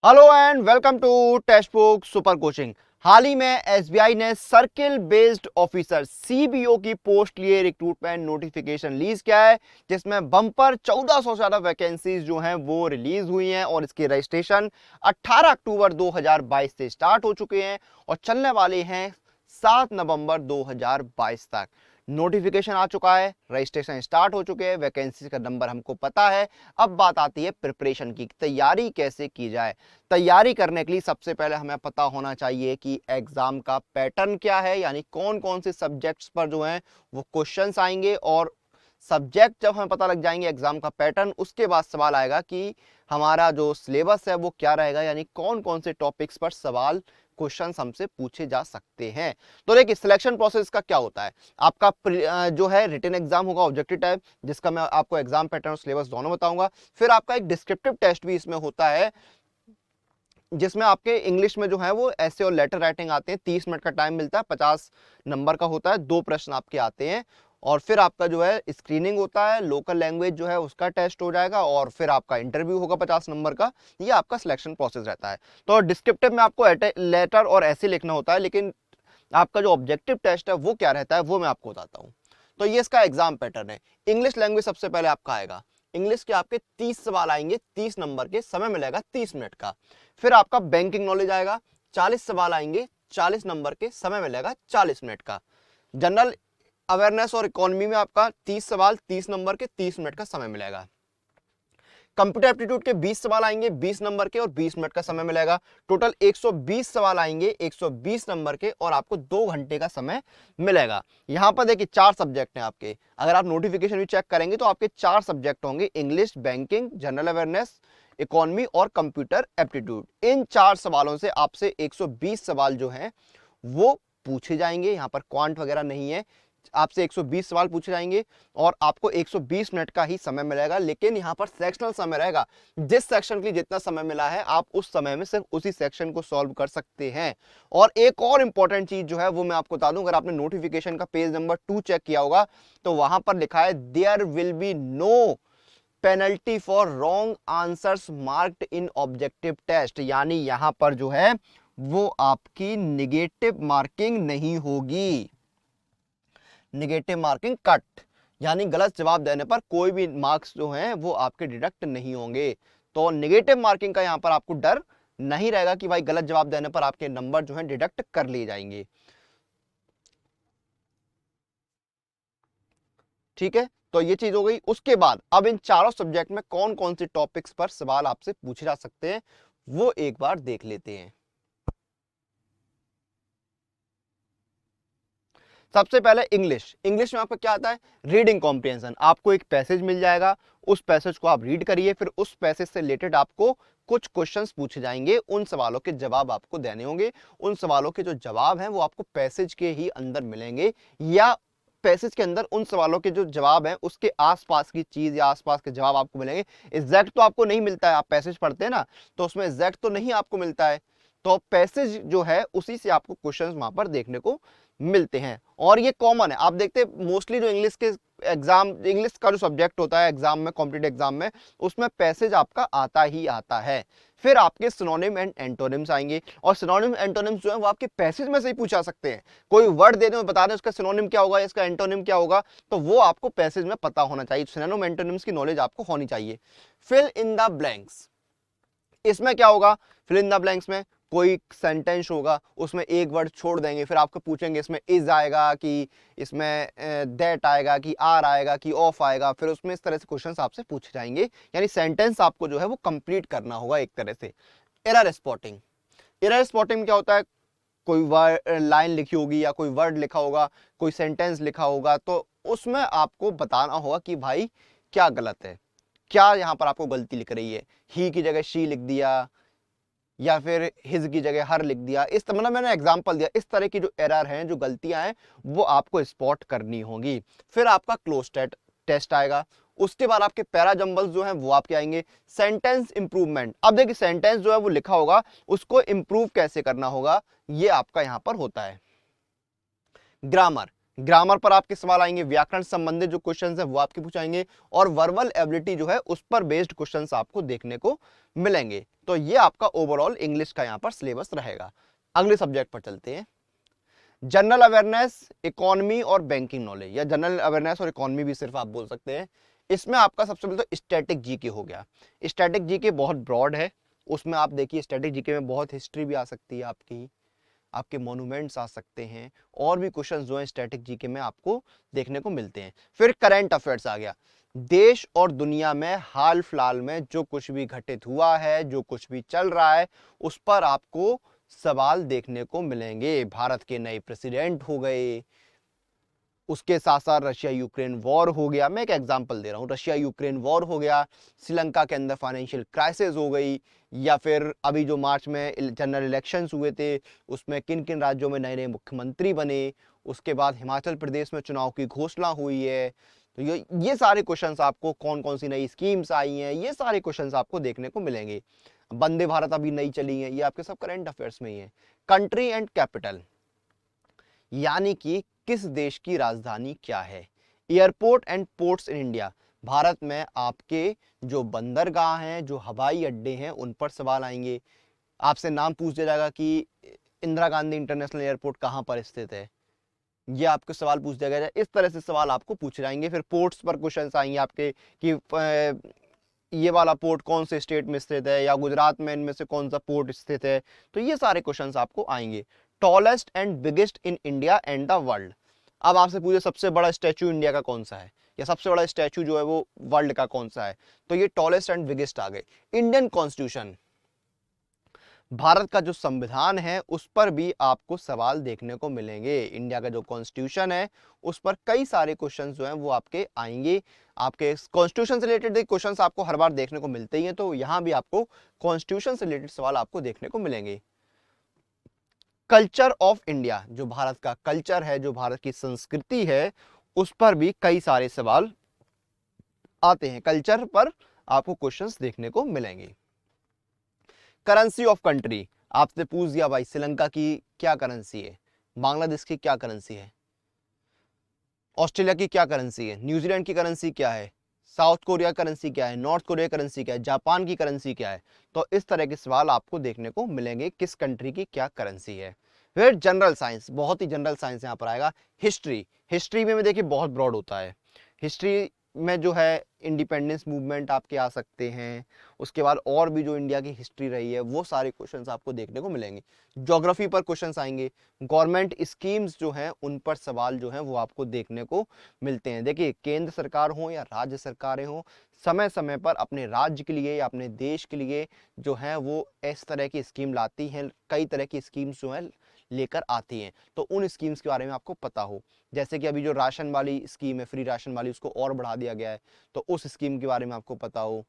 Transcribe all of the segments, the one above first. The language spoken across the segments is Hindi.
Hello and welcome to text book super coaching. हाल ही में एसबीआई ने सर्किल बेस्ड ऑफिसर सीबीओ की पोस्ट लिए रिक्रूटमेंट नोटिफिकेशन रिलीज किया है, जिसमें बम्पर 1400 से ज्यादा वैकेंसीज जो हैं वो रिलीज हुई हैं और इसके रजिस्ट्रेशन 18 अक्टूबर 2022 से स्टार्ट हो चुके हैं और चलने वाले हैं 7 नवंबर 2022 तक। नोटिफिकेशन आ चुका है, रजिस्ट्रेशन स्टार्ट हो चुके हैं, वैकेंसी का नंबर हमको पता है। अब बात आती है प्रिपरेशन की, तैयारी कैसे की जाए। तैयारी करने के लिए सबसे पहले हमें पता होना चाहिए कि एग्जाम का पैटर्न क्या है, यानी कौन कौन से सब्जेक्ट्स पर जो है वो क्वेश्चंस आएंगे। और सब्जेक्ट जब हमें पता लग जाएंगे एग्जाम का पैटर्न, उसके बाद सवाल आएगा कि हमारा जो सिलेबस है वो क्या रहेगा, यानी कौन कौन से टॉपिक्स पर सवाल क्वेश्चंस हमसे पूछे जा सकते हैं। तो देखिए सिलेक्शन प्रोसेस का क्या होता है। आपका जो है रिटन एग्जाम होगा ऑब्जेक्टिव टाइप, जिसका मैं आपको एग्जाम पैटर्न और सिलेबस दोनों बताऊंगा। फिर आपका एक डिस्क्रिप्टिव टेस्ट भी इसमें होता है, जिसमें आपके इंग्लिश में जो है वो ऐसे और लेटर राइटिंग आते हैं। 30 मिनट का टाइम मिलता है, 50 नंबर का होता है, 2 प्रश्न आपके आते हैं। और फिर आपका जो है स्क्रीनिंग होता है, लोकल लैंग्वेज जो है उसका टेस्ट हो जाएगा और फिर आपका इंटरव्यू होगा 50 नंबर का। ये आपका सिलेक्शन प्रोसेस रहता है। तो डिस्क्रिप्टिव में आपको लेटर और ऐसे लिखना होता है, लेकिन आपका जो ऑब्जेक्टिव टेस्ट है वो क्या रहता है वो मैं आपको बताता हूँ। तो ये इसका एग्जाम पैटर्न है। इंग्लिश लैंग्वेज सबसे पहले आपका आएगा। इंग्लिश के आपके 30 सवाल आएंगे, 30 नंबर के, समय मिलेगा 30 मिनट का। फिर आपका बैंकिंग नॉलेज आएगा, 40 सवाल आएंगे, 40 नंबर के, समय मिलेगा 40 मिनट का। जनरल अवेयरनेस और इकोनॉमी में आपका 30 सवाल, 30 नंबर के, 30 मिनट का समय मिलेगा। कंप्यूटर एप्टीट्यूड के 20 सवाल आएंगे, 20 नंबर के, और 20 मिनट का समय मिलेगा। टोटल 120 सवाल आएंगे, 120 नंबर के, और आपको 2 घंटे का समय मिलेगा। यहां पर देखिए 4 सब्जेक्ट हैं आपके। अगर आप नोटिफिकेशन भी चेक करेंगे तो आपके 4 सब्जेक्ट होंगे, English, banking, general awareness, economy और कंप्यूटर एप्टीट्यूड। इन 4 सवालों से आपसे 120 सवाल जो हैं वो पूछे जाएंगे। यहां पर क्वांट वगैरह नहीं है, आपसे 120 सवाल पूछे जाएंगे और आपको 120 मिनट का ही समय मिलेगा। लेकिन यहां पर सेक्शनल समय रहेगा, जिस सेक्शन के लिए जितना समय मिला है आप उस समय में सिर्फ उसी सेक्शन को सॉल्व कर सकते हैं। और एक और इंपॉर्टेंट चीज जो है वो मैं आपको बता दूं, अगर आपने नोटिफिकेशन का पेज नंबर 2 चेक किया होगा तो वहां पर लिखा है there will be no penalty for wrong answers marked in objective test, यानी यहां पर जो है वो आपकी निगेटिव मार्किंग नहीं होगी। निगेटिव मार्किंग कट, यानी गलत जवाब देने पर कोई भी मार्क्स जो हैं वो आपके डिडक्ट नहीं होंगे। तो निगेटिव मार्किंग का यहां पर आपको डर नहीं रहेगा कि भाई गलत जवाब देने पर आपके नंबर जो हैं डिडक्ट कर लिए जाएंगे। ठीक है, तो ये चीज हो गई। उसके बाद अब इन चारों सब्जेक्ट में कौन कौन से टॉपिक्स पर सवाल आपसे पूछे जा सकते हैं वो एक बार देख लेते हैं। सबसे पहले इंग्लिश। इंग्लिश में आपका क्या आता है, रीडिंग कॉम्प्रिहेंशन। आपको एक पैसेज मिल जाएगा, उस पैसेज को आप रीड करिए, फिर उस पैसेज से रिलेटेड आपको कुछ क्वेश्चंस पूछे जाएंगे, उन सवालों के जवाब आपको देने होंगे। उन सवालों के जो जवाब हैं वो आपको पैसेज के ही अंदर मिलेंगे, या पैसेज के अंदर उन सवालों के जो जवाब हैं उसके आसपास की चीज या आसपास के जवाब आपको मिलेंगे। एग्जैक्ट तो आपको नहीं मिलता है, आप पैसेज पढ़ते हैं ना, तो उसमें एग्जैक्ट तो नहीं आपको मिलता है, तो पैसेज जो है उसी से आपको क्वेश्चंस वहां पर देखने को मिलते हैं। और ये कॉमन है, आप देखते हैं मोस्टली जो इंग्लिश के एग्जाम, इंग्लिश का जो सब्जेक्ट होता है एग्जाम में, कॉम्पिटिटिव एग्जाम में, उसमें पैसेज आपका आता ही आता है। फिर आपके सिनोनिम एंड एंटोनिम्स आएंगे, और सिनोनिम एंटोनिम्स जो है वो आपके पैसेज में से ही पूछा सकते हैं। कोई वर्ड दे दें, बता दें उसका सिनोनिम क्या होगा, इसका एंटोनिम क्या होगा, तो वो आपको पैसेज में पता होना चाहिए। सिनोनिम एंटोनिम्स की नॉलेज आपको होनी चाहिए। फिल इन द ब्लैंक्स, इसमें क्या होगा, फिल इन द ब्लैंक्स में कोई सेंटेंस होगा, उसमें एक वर्ड छोड़ देंगे, फिर आपको पूछेंगे इसमें इज आएगा कि इसमें दैट आएगा कि आर आएगा कि ऑफ आएगा, फिर उसमें इस तरह से क्वेश्चंस आपसे पूछे जाएंगे, यानी सेंटेंस आपको जो है वो कंप्लीट करना होगा एक तरह से। एरर स्पॉटिंग, एरर स्पॉटिंग में क्या होता है, कोई वर्ड लाइन लिखी होगी या कोई वर्ड लिखा होगा, कोई सेंटेंस लिखा होगा, तो उसमें आपको बताना होगा कि भाई क्या गलत है, क्या यहां पर आपको गलती लिख रही है। ही की जगह शी लिख दिया, या फिर हिज की जगह हर लिख दिया, इस तरह मतलब मैंने एग्जांपल दिया। इस तरह की जो एरर हैं, जो गलतियां हैं, वो आपको स्पॉट करनी होगी। फिर आपका क्लोज टेस्ट आएगा। उसके बाद आपके पैरा जंबल्स जो हैं वो आपके आएंगे। सेंटेंस इंप्रूवमेंट, अब देखिए सेंटेंस जो है वो लिखा होगा, उसको इंप्रूव कैसे करना होगा, ये आपका यहां पर होता है। ग्रामर, ग्रामर पर आपके सवाल आएंगे, व्याकरण संबंधित जो क्वेश्चंस है वो आपके पूछाएंगे, और वर्बल एबिलिटी जो है उस पर बेस्ड क्वेश्चंस आपको देखने को मिलेंगे। तो ये आपका ओवरऑल इंग्लिश का यहाँ पर सिलेबस रहेगा। अगले सब्जेक्ट पर चलते हैं, जनरल अवेयरनेस, इकोनॉमी और बैंकिंग नॉलेज, या जनरल अवेयरनेस और इकोनॉमी भी सिर्फ आप बोल सकते हैं। इसमें आपका सबसे पहले तो स्टैटिक जीके हो गया। स्टैटिक जीके बहुत ब्रॉड है, उसमें आप देखिए स्टैटिक जीके में बहुत हिस्ट्री भी आ सकती है आपकी, आपके मॉन्यूमेंट्स आ सकते हैं, और भी क्वेश्चंस जो हैं स्टैटिक जीके में आपको देखने को मिलते हैं। फिर करंट अफेयर्स आ गया, देश और दुनिया में हाल फिलहाल में जो कुछ भी घटित हुआ है, जो कुछ भी चल रहा है, उस पर आपको सवाल देखने को मिलेंगे। भारत के नए प्रेसिडेंट हो गए, उसके साथ साथ रशिया यूक्रेन वॉर हो गया, मैं एक एग्जांपल दे रहा हूँ, रशिया यूक्रेन वॉर हो गया, श्रीलंका के अंदर फाइनेंशियल क्राइसिस हो गई, या फिर अभी जो मार्च में जनरल इलेक्शंस हुए थे उसमें किन किन राज्यों में नए नए मुख्यमंत्री बने, उसके बाद हिमाचल प्रदेश में चुनाव की घोषणा हुई है। तो ये सारे क्वेश्चंस आपको, कौन कौन सी नई स्कीम्स आई हैं, ये सारे क्वेश्चंस आपको देखने को मिलेंगे। वंदे भारत अभी नई चली है, ये आपके सब करंट अफेयर्स में ही है। कंट्री एंड कैपिटल, यानी कि किस देश की राजधानी क्या है। Airport and ports in India, Bharat में आपके जो बंदरगाह हैं, जो हवाई अड्डे हैं, उन पर सवाल आएंगे। आपसे नाम पूछ दिया जाएगा कि इंदिरा गांधी इंटरनेशनल एयरपोर्ट कहाँ पर स्थित है, ये आपको सवाल पूछ दिया गया। इस तरह से सवाल आपको पूछे जाएंगे। फिर पोर्ट्स पर क्वेश्चन आएंगे आपके कि ये वाला पोर्ट कौन से स्टेट में स्थित है, या गुजरात में इनमें से कौन सा पोर्ट स्थित है। तो ये सारे क्वेश्चंस आपको आएंगे। Tallest and biggest in India and the world, अब आपसे पूछे सबसे बड़ा स्टैचू इंडिया का कौन सा है, या सबसे बड़ा स्टैचू जो है वो वर्ल्ड का कौन सा है, तो ये टॉलेस्ट एंड बिगेस्ट आ गए। इंडियन कॉन्स्टिट्यूशन, भारत का जो संविधान है उस पर भी आपको सवाल देखने को मिलेंगे। इंडिया का जो कॉन्स्टिट्यूशन है उस पर कई सारे क्वेश्चंस जो हैं वो आपके आएंगे। आपके कॉन्स्टिट्यूशन से रिलेटेड क्वेश्चंस आपको हर बार देखने को मिलते ही हैं, तो यहां भी आपको कॉन्स्टिट्यूशन से रिलेटेड सवाल आपको देखने को मिलेंगे। कल्चर ऑफ इंडिया, जो भारत का कल्चर है, जो भारत की संस्कृति है, उस पर भी कई सारे सवाल आते हैं। कल्चर पर आपको क्वेश्चंस देखने को मिलेंगे। करेंसी ऑफ कंट्री, आपसे पूछ दिया भाई श्रीलंका की क्या करेंसी है, बांग्लादेश की क्या करेंसी है, ऑस्ट्रेलिया की क्या करेंसी है, न्यूजीलैंड की करेंसी क्या है, साउथ कोरिया करेंसी क्या है, नॉर्थ कोरिया करेंसी क्या है, जापान की करेंसी क्या है। तो इस तरह के सवाल आपको देखने को मिलेंगे, किस कंट्री की क्या करेंसी है। फिर जनरल साइंस, बहुत ही जनरल साइंस यहाँ पर आएगा। हिस्ट्री, हिस्ट्री में देखिए बहुत ब्रॉड होता है। हिस्ट्री में जो है इंडिपेंडेंस मूवमेंट आपके आ सकते हैं, उसके बाद और भी जो इंडिया की हिस्ट्री रही है वो सारे क्वेश्चंस आपको देखने को मिलेंगे। ज्योग्राफी पर क्वेश्चंस आएंगे। गवर्नमेंट स्कीम्स जो हैं उन पर सवाल जो हैं वो आपको देखने को मिलते हैं। देखिए केंद्र सरकार हो या राज्य सरकारें हो, समय समय पर अपने राज्य के लिए या अपने देश के लिए जो है वो इस तरह की स्कीम लाती हैं, कई तरह की स्कीम्स जो हैं लेकर आती हैं। तो उन स्कीम्स के बारे में आपको पता हो, जैसे कि अभी जो राशन वाली स्कीम है, फ्री राशन वाली, उसको और बढ़ा दिया गया है, तो उस स्कीम के बारे में आपको पता हो।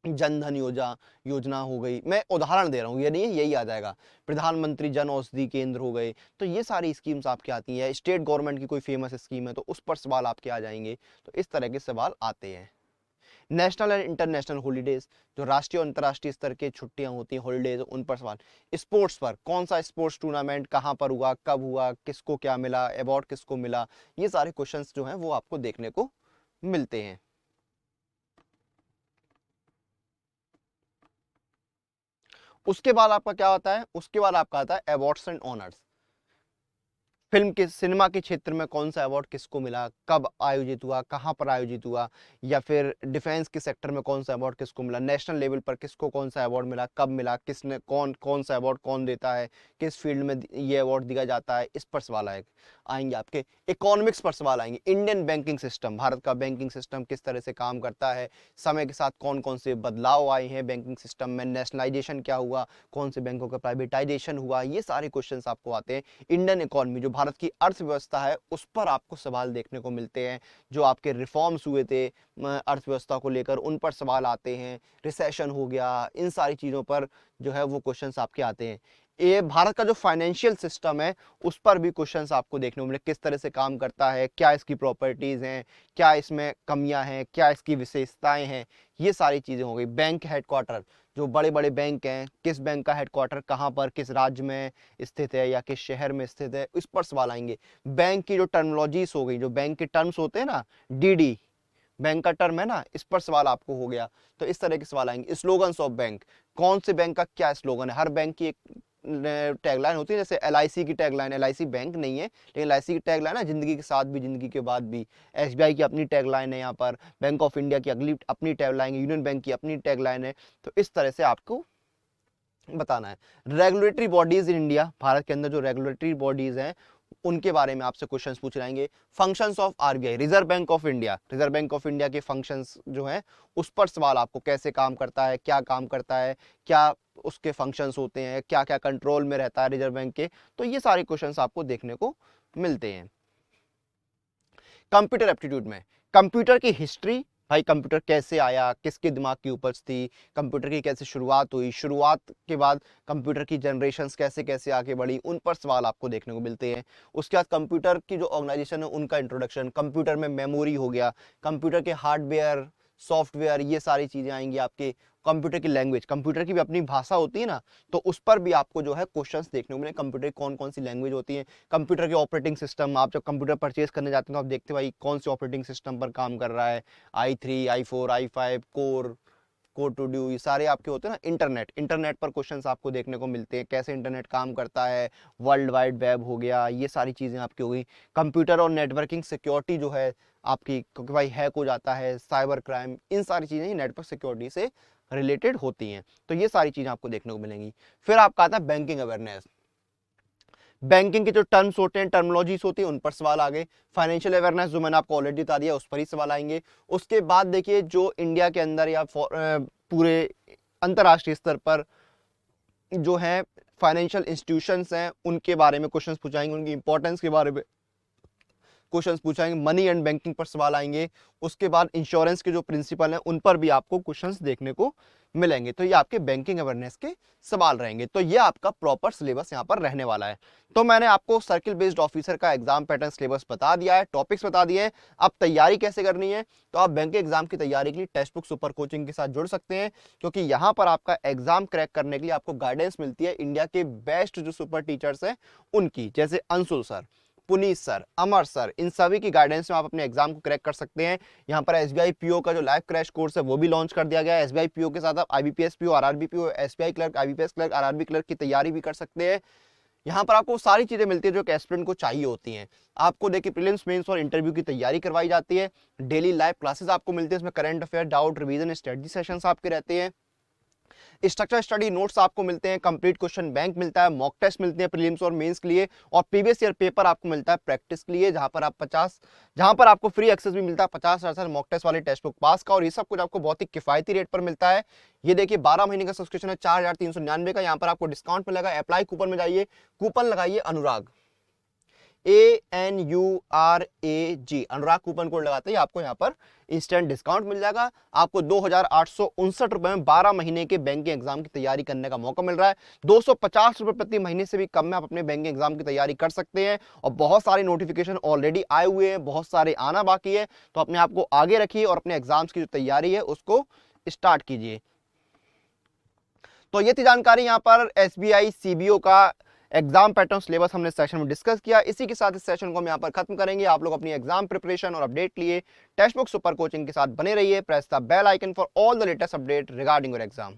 जनधन योजना हो गई, मैं उदाहरण दे रहा हूँ, ये नहीं है यही आ जाएगा। प्रधानमंत्री जन औषधि केंद्र हो गए, तो ये सारी स्कीम्स आपके आती हैं। स्टेट गवर्नमेंट की कोई फेमस स्कीम है तो उस पर सवाल आपके आ जाएंगे। तो इस तरह के सवाल आते हैं। नेशनल एंड इंटरनेशनल हॉलीडेज, जो राष्ट्रीय और अंतर्राष्ट्रीय स्तर की छुट्टियां होती हैं, हॉलीडेज, उन पर सवाल। स्पोर्ट्स पर, कौन सा स्पोर्ट्स टूर्नामेंट कहां पर हुआ, कब हुआ, किसको क्या मिला, अवार्ड किसको मिला, ये सारे क्वेश्चंस जो हैं वो आपको देखने को मिलते हैं। उसके बाद आपका क्या होता है, उसके बाद आपका आता है अवार्ड्स एंड ऑनर्स। फिल्म के, सिनेमा के क्षेत्र में कौन सा अवार्ड किसको मिला, कब आयोजित हुआ, कहाँ पर आयोजित हुआ, या फिर डिफेंस के सेक्टर में कौन सा अवार्ड किसको मिला, नेशनल लेवल पर किसको कौन सा अवार्ड मिला, कब मिला, किसने, कौन कौन सा अवार्ड कौन देता है, किस फील्ड में ये अवार्ड दिया जाता है, इस पर सवाल आएंगे आपके। इकोनॉमिक्स पर सवाल आएंगे। इंडियन बैंकिंग सिस्टम, भारत का बैंकिंग सिस्टम किस तरह से काम करता है, समय के साथ कौन कौन से बदलाव आए हैं बैंकिंग सिस्टम में, नेशनलाइजेशन क्या हुआ, कौन से बैंकों का प्राइवेटाइजेशन हुआ, ये सारे क्वेश्चन आपको आते हैं। इंडियन इकोनॉमी, जो भारत की अर्थव्यवस्था है, उस पर आपको सवाल देखने को मिलते हैं। जो आपके रिफॉर्म्स हुए थे अर्थव्यवस्था को लेकर, उन पर सवाल आते हैं। रिसेशन हो गया, इन सारी चीज़ों पर जो है वो क्वेश्चंस आपके आते हैं। ये भारत का जो फाइनेंशियल सिस्टम है उस पर भी क्वेश्चंस आपको देखने को मिले, किस तरह से काम करता है, क्या इसकी प्रॉपर्टीज हैं, क्या इसमें कमियां हैं, क्या इसकी विशेषताएं हैं, ये सारी चीजें हो गई। बैंक हेडक्वार्टर, जो बड़े बड़े बैंक हैं, किस बैंक का हेडक्वार्टर कहाँ पर, किस राज्य में स्थित है या किस शहर में स्थित है, इस पर सवाल आएंगे। बैंक की जो टर्मिनोलॉजीज हो गई, जो बैंक के टर्म्स होते हैं ना, डीडी बैंक का टर्म है ना, इस पर सवाल आपको हो गया। तो इस तरह के सवाल आएंगे। स्लोगन्स ऑफ बैंक, कौन से बैंक का क्या स्लोगन है। हर बैंक की एक टैगलाइन होती है, जैसे एलआईसी की टैगलाइन, एलआईसी बैंक नहीं है लेकिन एलआईसी की टैगलाइन है जिंदगी के साथ भी जिंदगी के बाद भी। एसबीआई की अपनी टैगलाइन है यहाँ पर, बैंक ऑफ इंडिया की अगली अपनी टैगलाइन है, यूनियन बैंक की अपनी टैगलाइन है। तो इस तरह से आपको बताना है। Regulatory bodies in India, Bharat के अंदर जो रेगुलेटरी बॉडीज हैं उनके बारे में आपसे क्वेश्चंस पूछ जाएंगे। Functions of RBI, reserve bank of India, reserve bank of India के फंक्शंस जो हैं उस पर सवाल आपको, कैसे काम करता है, क्या काम करता है, क्या उसके फंक्शंस होते हैं, क्या क्या कंट्रोल में रहता है रिजर्व बैंक के। तो ये सारे क्वेश्चंस आपको देखने को मिलते हैं। कंप्यूटर एप्टीट्यूड में कंप्यूटर की हिस्ट्री, भाई कंप्यूटर कैसे आया, किसके दिमाग की उपज थी, कंप्यूटर की कैसे शुरुआत हुई, शुरुआत के बाद कंप्यूटर की जनरेशंस कैसे कैसे आगे बढ़ी, उन पर सवाल आपको देखने को मिलते हैं। उसके बाद कंप्यूटर की जो ऑर्गेनाइजेशन है उनका इंट्रोडक्शन, कंप्यूटर में मेमोरी हो गया, कंप्यूटर के हार्डवेयर सॉफ्टवेयर, ये सारी चीजें आएंगी आपके। कंप्यूटर की लैंग्वेज, कंप्यूटर की भी अपनी भाषा होती है ना, तो उस पर भी आपको जो है क्वेश्चंस देखने को मिले। कंप्यूटर की कौन कौन सी लैंग्वेज होती है, कंप्यूटर के ऑपरेटिंग सिस्टम, आप जब कंप्यूटर परचेज करने जाते हैं तो आप देखते हैं भाई कौन से ऑपरेटिंग सिस्टम पर काम कर रहा है, i3, i4, i5, core, code to due, ये सारे आपके होते हैं ना। इंटरनेट, इंटरनेट पर क्वेश्चंस आपको देखने को मिलते हैं, कैसे इंटरनेट काम करता है, वर्ल्ड वाइड वेब हो गया, ये सारी चीज़ें आपकी हो गई। कंप्यूटर और नेटवर्किंग सिक्योरिटी जो है आपकी, क्योंकि भाई हैक हो जाता है, साइबर क्राइम, इन सारी चीज़ें नेटवर्क सिक्योरिटी से रिलेटेड होती हैं। तो ये सारी चीज़ें आपको देखने को मिलेंगी। फिर आपका आता है बैंकिंग अवेयरनेस, बैंकिंग के जो टर्म्स होते हैं, टर्मिनोलॉजीज होती है, उन पर सवाल आ गए। फाइनेंशियल अवेयरनेस जो मैंने आपको ऑलरेडी बता दिया, उस पर ही सवाल आएंगे। उसके बाद देखिए जो इंडिया के अंदर या पूरे अंतर्राष्ट्रीय स्तर पर जो है फाइनेंशियल इंस्टीट्यूशंस हैं उनके बारे में क्वेश्चंस पूछाएंगे, उनकी इंपॉर्टेंस के बारे में क्वेश्चंस पूछाएंगे, मनी एंड बैंकिंग पर सवाल आएंगे। उसके बाद इंश्योरेंस के जो प्रिंसिपल हैं उन पर भी आपको क्वेश्चंस देखने को मिलेंगे। तो ये आपके बैंकिंग अवेयरनेस के सवाल रहेंगे। तो ये आपका प्रॉपर सिलेबस यहाँ पर रहने वाला है। तो मैंने आपको सर्किल बेस्ड ऑफिसर का एग्जाम पैटर्न सिलेबस बता दिया है, टॉपिक्स बता दिए हैं। अब तैयारी कैसे करनी है, तो आप बैंक एग्जाम की तैयारी के लिए टेक्स्ट बुक सुपर कोचिंग के साथ जुड़ सकते हैं, क्योंकि यहाँ पर आपका एग्जाम क्रैक करने के लिए आपको गाइडेंस मिलती है इंडिया के बेस्ट जो सुपर टीचर्स हैं उनकी, जैसे अंशुल सर, पुनीत सर, अमर सर, इन सभी की गाइडेंस में आप अपने एग्जाम को क्रैक कर सकते हैं। यहाँ पर एसबीआई पीओ का जो लाइव क्रैश कोर्स है वो भी लॉन्च कर दिया गया है। एसबीआई पीओ के साथ आप IBPS PO, RRB PO, SBI clerk, IBPS clerk, RRB clerk की तैयारी भी कर सकते हैं। यहाँ पर आपको सारी चीजें मिलती है जो एस्पिरेंट को चाहिए होती हैं। आपको देखिए प्रीलिम्स, मेंस और इंटरव्यू की तैयारी करवाई जाती है। डेली लाइव क्लासेस आपको मिलती है, इसमें current affair, doubt, revision, strategy sessions आपके रहते हैं। स्ट्रक्चर स्टडी नोट्स आपको मिलते हैं, कंप्लीट क्वेश्चन बैंक मिलता है, मॉक टेस्ट मिलते हैं प्रीलिम्स और मेंस के लिए, और प्रीवियस ईयर पेपर आपको मिलता है प्रैक्टिस के लिए, जहां पर आपको फ्री एक्सेस भी मिलता है 50,000 मॉक टेस्ट वाले टेक्स्ट बुक पास का। और ये सब कुछ आपको बहुत ही किफायती रेट पर मिलता है। ये देखिए 12 महीने का सब्सक्रिप्शन है 4,399 का। यहाँ पर आपको डिस्काउंट मिलेगा। अप्लाई कूपन में जाइए, कूपन लगाइए अनुराग, ANURAG, अनुराग कूपन कोड लगाते ही आपको यहाँ पर इंस्टेंट डिस्काउंट मिल जाएगा। आपको 2,859 रुपए में 12 महीने के बैंकिंग एग्जाम की तैयारी करने का मौका मिल रहा है। 250 रुपए प्रति महीने से भी कम में आप अपने बैंकिंग एग्जाम की तैयारी कर सकते हैं। और बहुत सारे नोटिफिकेशन ऑलरेडी आए हुए हैं, बहुत सारे आना बाकी है। तो अपने आप को आगे रखिए और अपने एग्जाम्स की जो तैयारी है उसको स्टार्ट कीजिए। तो ये थी जानकारी यहाँ पर एसबीआई सीबीओ का एग्जाम पैटर्न सिलेबस हमने सेशन में डिस्कस किया। इसी के साथ इस सेशन को हम यहाँ पर खत्म करेंगे। आप लोग अपनी एग्जाम प्रिपरेशन और अपडेट लिए टेक्स्ट बुक सुपर कोचिंग के साथ बने रहिए। Press the bell icon for all the latest update regarding your exam.